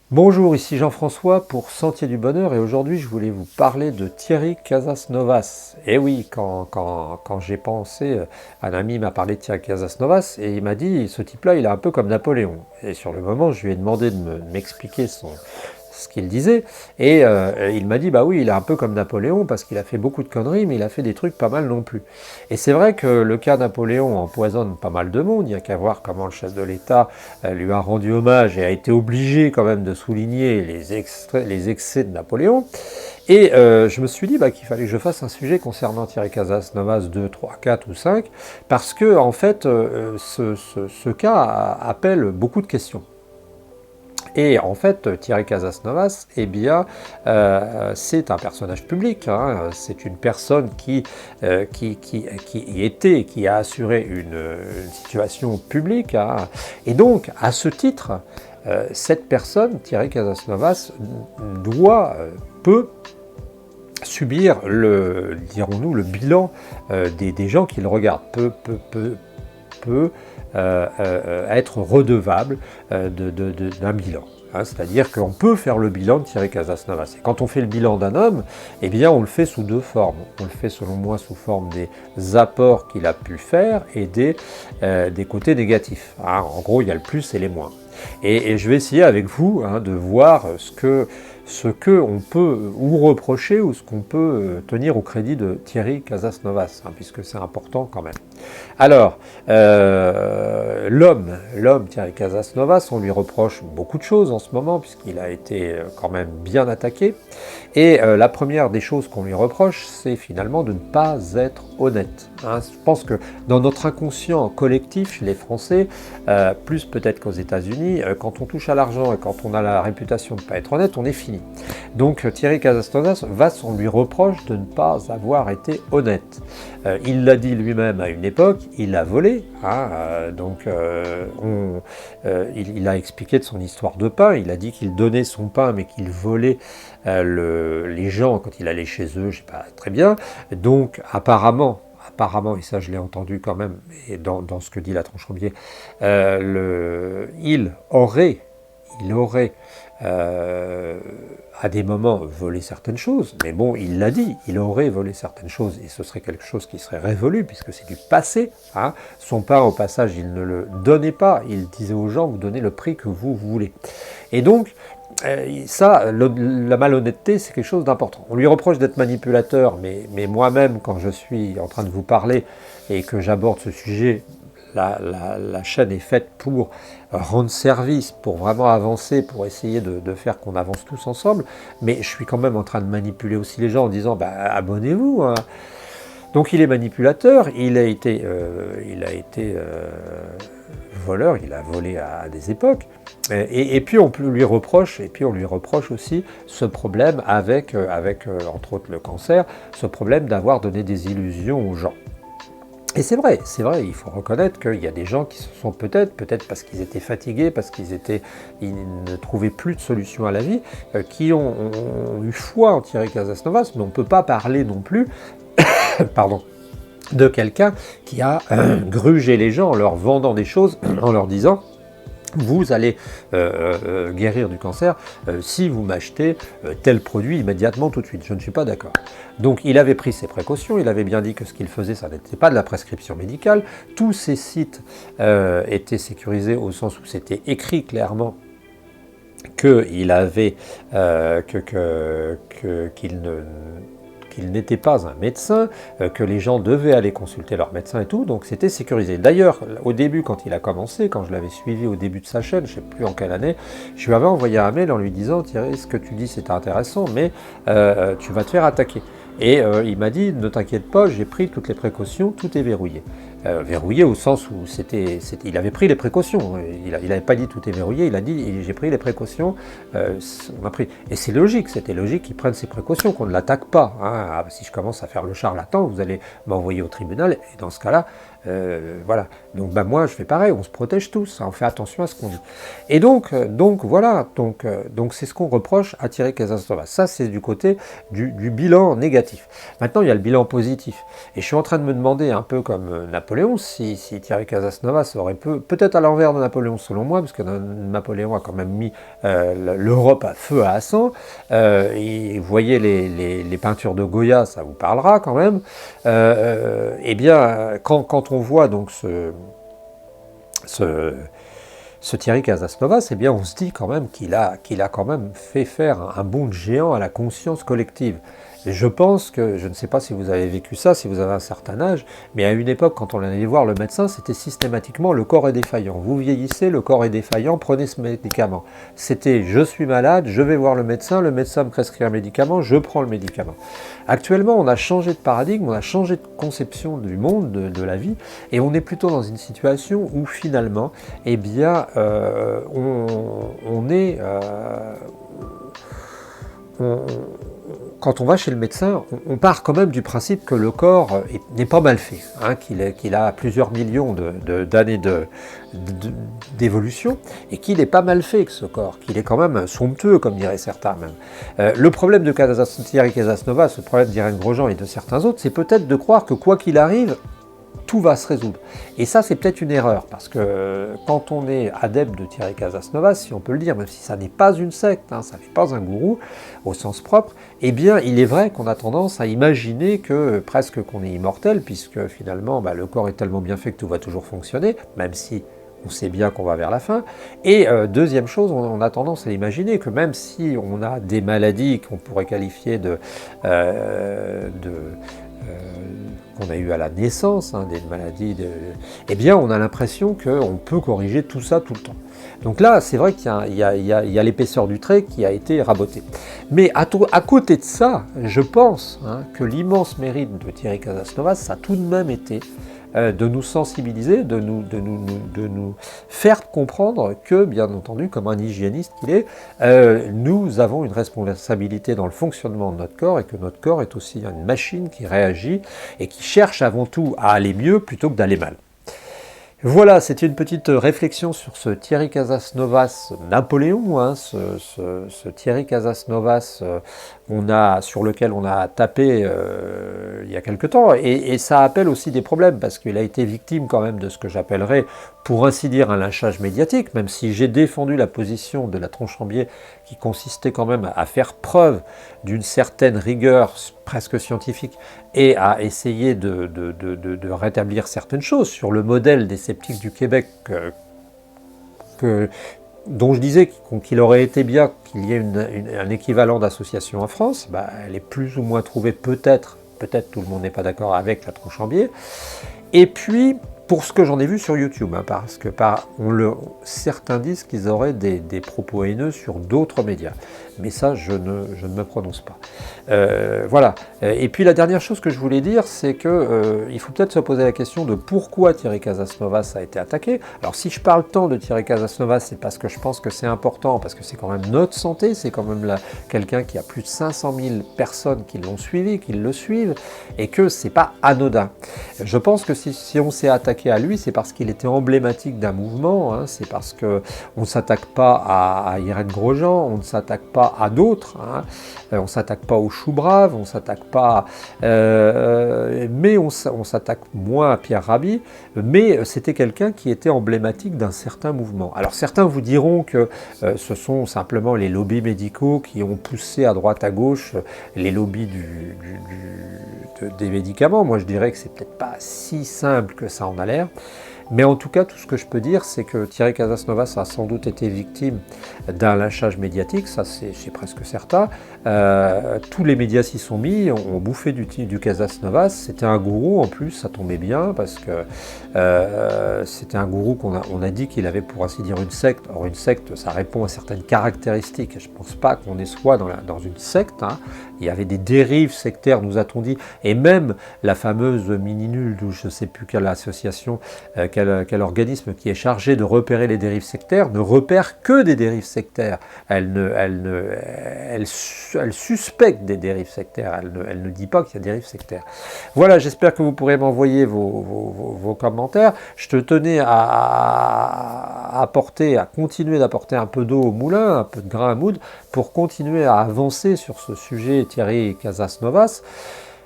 Bonjour, ici Jean-François pour Sentier du Bonheur et aujourd'hui je voulais vous parler de Thierry Casasnovas. Et oui, quand j'ai pensé, un ami m'a parlé de Thierry Casasnovas et il m'a dit ce type-là il est un peu comme Napoléon. Et sur le moment je lui ai demandé de m'expliquer ce qu'il disait et il m'a dit bah oui il est un peu comme Napoléon parce qu'il a fait beaucoup de conneries mais il a fait des trucs pas mal non plus. Et c'est vrai que le cas Napoléon empoisonne pas mal de monde, il n'y a qu'à voir comment le chef de l'État lui a rendu hommage et a été obligé quand même de souligner les excès de Napoléon. Et je me suis dit qu'il fallait que je fasse un sujet concernant Thierry Casasnovas 2, 3, 4 ou 5, parce que en fait, ce cas appelle beaucoup de questions. Et en fait, Thierry Casasnovas, eh bien, c'est un personnage public. Hein, c'est une personne qui qui a assuré une situation publique. Hein, et donc, à ce titre, cette personne, Thierry Casasnovas, peut subir dirons-nous, le bilan des gens qui le regardent, peut être redevable d'un bilan. Hein, c'est-à-dire qu'on peut faire le bilan de Thierry Casasnovas. Et quand on fait le bilan d'un homme, eh bien on le fait sous deux formes. On le fait selon moi sous forme des apports qu'il a pu faire et des côtés négatifs. Hein, en gros, il y a le plus et les moins. Et je vais essayer avec vous de voir ce que on peut ou reprocher ou ce qu'on peut tenir au crédit de Thierry Casasnovas, puisque c'est important quand même. Alors, l'homme Thierry Casasnovas, on lui reproche beaucoup de choses en ce moment, puisqu'il a été quand même bien attaqué. Et la première des choses qu'on lui reproche, c'est finalement de ne pas être honnête. Hein. Je pense que dans notre inconscient collectif, chez les Français, plus peut-être qu'aux États-Unis, quand on touche à l'argent et quand on a la réputation de ne pas être honnête, on est fini. Donc Thierry Casasnovas, on lui reproche de ne pas avoir été honnête. Il l'a dit lui-même à une époque, il a volé. Hein, il a expliqué de son histoire de pain. Il a dit qu'il donnait son pain, mais qu'il volait les gens quand il allait chez eux, je ne sais pas très bien. Donc apparemment, et ça je l'ai entendu quand même, et dans ce que dit la Tranchombier, il aurait à des moments volé certaines choses, mais bon, il l'a dit, il aurait volé certaines choses, et ce serait quelque chose qui serait révolu, puisque c'est du passé. Hein. Son pain, au passage, il ne le donnait pas, il disait aux gens, vous donnez le prix que vous voulez. Et donc, la malhonnêteté, c'est quelque chose d'important. On lui reproche d'être manipulateur, mais moi-même, quand je suis en train de vous parler et que j'aborde ce sujet, la chaîne est faite pour rendre service, pour vraiment avancer, pour essayer de faire qu'on avance tous ensemble, mais je suis quand même en train de manipuler aussi les gens en disant abonnez-vous. Hein. Donc il est manipulateur, il a été voleur, il a volé à des époques, et puis on lui reproche, aussi ce problème avec entre autres le cancer, ce problème d'avoir donné des illusions aux gens. Et c'est vrai, il faut reconnaître qu'il y a des gens qui se sont peut-être parce qu'ils étaient fatigués, parce qu'ils ne trouvaient plus de solution à la vie, qui ont eu foi en Thierry Casasnovas, mais on ne peut pas parler non plus pardon, de quelqu'un qui a grugé les gens en leur vendant des choses, en leur disant vous allez guérir du cancer si vous m'achetez tel produit immédiatement tout de suite. Je ne suis pas d'accord. Donc il avait pris ses précautions, il avait bien dit que ce qu'il faisait, ça n'était pas de la prescription médicale. Tous ces sites étaient sécurisés au sens où c'était écrit clairement qu'il avait qu'il n'était pas un médecin, que les gens devaient aller consulter leur médecin et tout, donc c'était sécurisé. D'ailleurs, au début, quand il a commencé, quand je l'avais suivi au début de sa chaîne, je ne sais plus en quelle année, je lui avais envoyé un mail en lui disant « Thierry, ce que tu dis c'est intéressant, mais tu vas te faire attaquer ». Et il m'a dit « Ne t'inquiète pas, j'ai pris toutes les précautions, tout est verrouillé ». Verrouillé au sens où il avait pris les précautions. Il n'avait pas dit tout est verrouillé, il a dit j'ai pris les précautions. On a pris. Et c'est logique, c'était logique qu'il prenne ses précautions, qu'on ne l'attaque pas. Hein. Si je commence à faire le charlatan, vous allez m'envoyer au tribunal, et dans ce cas-là, Voilà. Donc moi je fais pareil, on se protège tous, on fait attention à ce qu'on dit. Et donc voilà, donc c'est ce qu'on reproche à Thierry Casasnovas. Ça c'est du côté du bilan négatif. Maintenant il y a le bilan positif. Et je suis en train de me demander, un peu comme Napoléon, si Thierry Casasnovas aurait peut-être à l'envers de Napoléon selon moi, parce que Napoléon a quand même mis l'Europe à feu à sang. Et vous voyez les peintures de Goya, ça vous parlera quand même. Eh bien, quand on voit donc ce Thierry Casasnovas, eh bien, on se dit quand même qu'il a quand même fait faire un bond de géant à la conscience collective. Et je pense que, je ne sais pas si vous avez vécu ça, si vous avez un certain âge, mais à une époque, quand on allait voir le médecin, c'était systématiquement le corps est défaillant. Vous vieillissez, le corps est défaillant, prenez ce médicament. C'était je suis malade, je vais voir le médecin me prescrit un médicament, je prends le médicament. Actuellement, on a changé de paradigme, on a changé de conception du monde, de la vie, et on est plutôt dans une situation où finalement, eh bien, quand on va chez le médecin, on part quand même du principe que le corps n'est pas mal fait, hein, qu'il a plusieurs millions d'années d'évolution, et qu'il est pas mal fait que ce corps, qu'il est quand même somptueux, comme diraient certains même. Le problème de Thierry Casasnovas, le problème d'Irène Grosjean et de certains autres, c'est peut-être de croire que quoi qu'il arrive, tout va se résoudre. Et ça, c'est peut-être une erreur, parce que quand on est adepte de Thierry Casasnovas, si on peut le dire, même si ça n'est pas une secte, hein, ça n'est pas un gourou au sens propre, eh bien, il est vrai qu'on a tendance à imaginer que presque qu'on est immortel, puisque finalement, le corps est tellement bien fait que tout va toujours fonctionner, même si on sait bien qu'on va vers la fin. Et deuxième chose, on a tendance à imaginer que même si on a des maladies qu'on pourrait qualifier qu'on a eu à la naissance, hein, des maladies, eh bien on a l'impression qu'on peut corriger tout ça tout le temps. Donc là, c'est vrai qu'il y a l'épaisseur du trait qui a été rabotée. Mais à côté de ça, je pense que l'immense mérite de Thierry Casasnovas, ça a tout de même été de nous sensibiliser, de nous faire comprendre que, bien entendu, comme un hygiéniste qu'il est, nous avons une responsabilité dans le fonctionnement de notre corps et que notre corps est aussi une machine qui réagit et qui cherche avant tout à aller mieux plutôt que d'aller mal. Voilà, c'était une petite réflexion sur ce Thierry Casasnovas Napoléon, hein, ce Thierry Casasnovas sur lequel on a tapé il y a quelque temps, et ça appelle aussi des problèmes, parce qu'il a été victime quand même de ce que j'appellerais, pour ainsi dire, un lynchage médiatique, même si j'ai défendu la position de la Tronchambier qui consistait quand même à faire preuve d'une certaine rigueur presque scientifique et à essayer de rétablir certaines choses sur le modèle des sceptiques du Québec dont je disais qu'il aurait été bien qu'il y ait un équivalent d'association en France. Elle est plus ou moins trouvée peut-être tout le monde n'est pas d'accord avec la Tronchambier. Et puis, pour ce que j'en ai vu sur YouTube, parce que certains disent qu'ils auraient des propos haineux sur d'autres médias. Mais ça, je ne me prononce pas. Voilà. Et puis la dernière chose que je voulais dire, c'est qu'il faut peut-être se poser la question de pourquoi Thierry Casasnovas a été attaqué. Alors si je parle tant de Thierry Casasnovas, c'est parce que je pense que c'est important, parce que c'est quand même notre santé, c'est quand même quelqu'un qui a plus de 500 000 personnes qui l'ont suivi, qui le suivent, et que c'est pas anodin. Je pense que si on s'est attaqué à lui, c'est parce qu'il était emblématique d'un mouvement, c'est parce qu'on ne s'attaque pas à Irène Grosjean, on ne s'attaque pas à d'autres, on ne s'attaque pas aux choux braves, on ne s'attaque pas, mais on s'attaque moins à Pierre Rabhi, mais c'était quelqu'un qui était emblématique d'un certain mouvement. Alors certains vous diront que ce sont simplement les lobbies médicaux qui ont poussé à droite à gauche les lobbies des médicaments. Moi je dirais que c'est peut-être pas si simple que ça en a l'air. Mais en tout cas, tout ce que je peux dire, c'est que Thierry Casasnovas a sans doute été victime d'un lynchage médiatique, ça c'est presque certain. Tous les médias s'y sont mis, ont bouffé du Casasnovas. C'était un gourou en plus, ça tombait bien, parce que c'était un gourou on a dit qu'il avait pour ainsi dire une secte. Or une secte, ça répond à certaines caractéristiques. Je ne pense pas qu'on soit dans une secte. Il y avait des dérives sectaires, nous a-t-on dit, et même la fameuse Mini-Nuld, ou je ne sais plus quelle association quel organisme qui est chargé de repérer les dérives sectaires ne repère que des dérives sectaires. Elle suspecte des dérives sectaires, elle ne dit pas qu'il y a des dérives sectaires. Voilà, j'espère que vous pourrez m'envoyer vos commentaires. Je te tenais à continuer d'apporter un peu d'eau au moulin, un peu de grain à moudre, pour continuer à avancer sur ce sujet Thierry Casasnovas.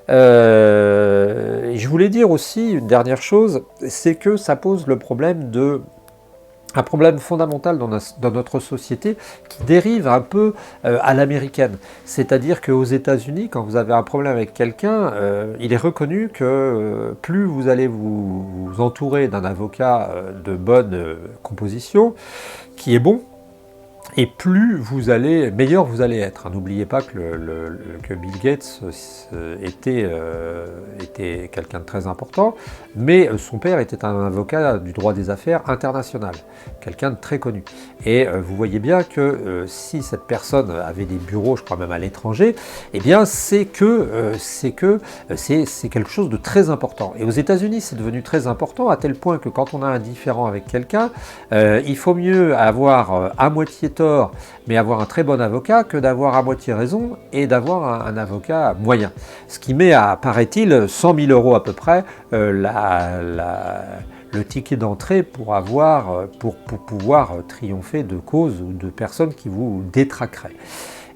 Je voulais dire aussi une dernière chose, c'est que ça pose le problème un problème fondamental dans notre société qui dérive un peu à l'américaine. C'est-à-dire qu'aux États-Unis, quand vous avez un problème avec quelqu'un, il est reconnu que plus vous allez vous entourer d'un avocat de bonne composition, qui est bon, et meilleur vous allez être. N'oubliez pas que Bill Gates était quelqu'un de très important, mais son père était un avocat du droit des affaires international, quelqu'un de très connu. Et vous voyez bien que si cette personne avait des bureaux, je crois même à l'étranger, eh bien c'est quelque chose de très important. Et aux États-Unis, c'est devenu très important à tel point que quand on a un différend avec quelqu'un, il faut mieux avoir à moitié tort, mais avoir un très bon avocat, que d'avoir à moitié raison et d'avoir un avocat moyen. Ce qui met à, paraît-il, 100 000 € à peu près le ticket d'entrée pour pouvoir triompher de causes ou de personnes qui vous détraqueraient.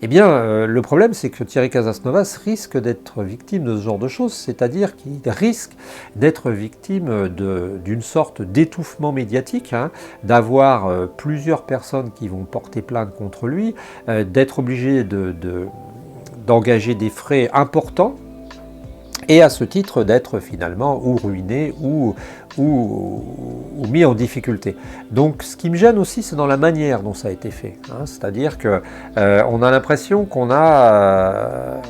Eh bien, le problème, c'est que Thierry Casasnovas risque d'être victime de ce genre de choses, c'est-à-dire qu'il risque d'être victime d'une sorte d'étouffement médiatique, d'avoir plusieurs personnes qui vont porter plainte contre lui, d'être obligé d'engager des frais importants, et à ce titre d'être finalement ou ruiné ou mis en difficulté. Donc ce qui me gêne aussi, c'est dans la manière dont ça a été fait. C'est-à-dire que on a l'impression qu'on a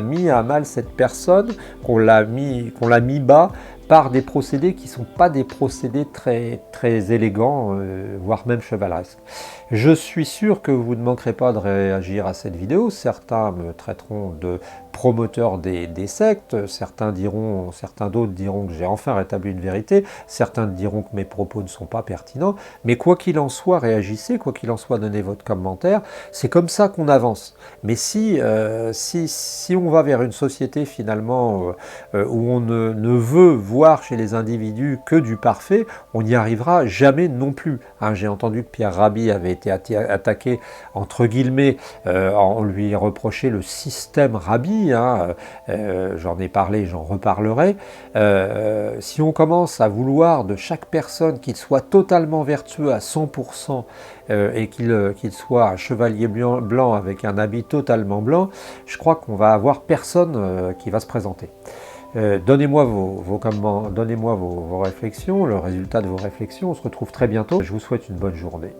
mis à mal cette personne, qu'on l'a mis bas par des procédés qui ne sont pas des procédés très, très élégants, voire même chevaleresques. Je suis sûr que vous ne manquerez pas de réagir à cette vidéo. Certains me traiteront de promoteur des sectes, certains d'autres diront que j'ai enfin rétabli une vérité, certains diront que mes propos ne sont pas pertinents, mais quoi qu'il en soit, réagissez, quoi qu'il en soit, donnez votre commentaire, c'est comme ça qu'on avance. Mais si on va vers une société finalement où on ne veut voir chez les individus que du parfait, on n'y arrivera jamais non plus. J'ai entendu que Pierre Rabhi avait été attaqué, entre guillemets, on lui reprochait le système Rabhi, j'en ai parlé, j'en reparlerai. Si on commence à vouloir de chaque personne qu'il soit totalement vertueux à 100% et qu'il soit un chevalier blanc avec un habit totalement blanc, je crois qu'on va avoir personne qui va se présenter. Donnez-moi vos réflexions, le résultat de vos réflexions. On se retrouve très bientôt. Je vous souhaite une bonne journée.